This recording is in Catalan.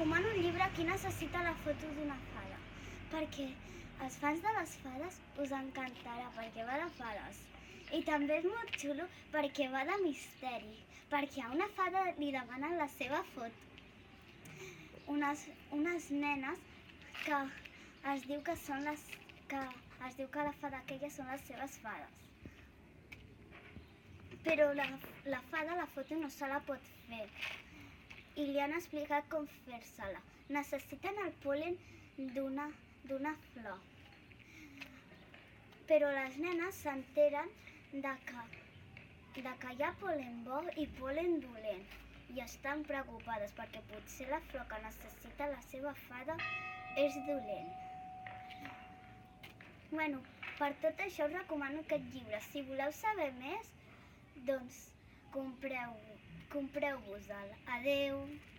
recomano un llibre Qui necessita la foto d'una fada, perquè als fans de les fades us encantarà, perquè va de fades. I també és molt xulo perquè va de misteri, perquè a una fada li demanen la seva foto. Unes nenes que es diu que la fada aquella són les seves fades. Però la fada la foto no se la pot fer i li han explicat com fer-se-la. Necessiten el pol·len d'una flor. Però les nenes s'enteren de que hi ha pol·len bo i pol·len dolent i estan preocupades perquè potser la flor que necessita la seva fada és dolent. Bueno, per tot això us recomano aquest llibre. Si voleu saber més, doncs compreu-vos-el. Adeu!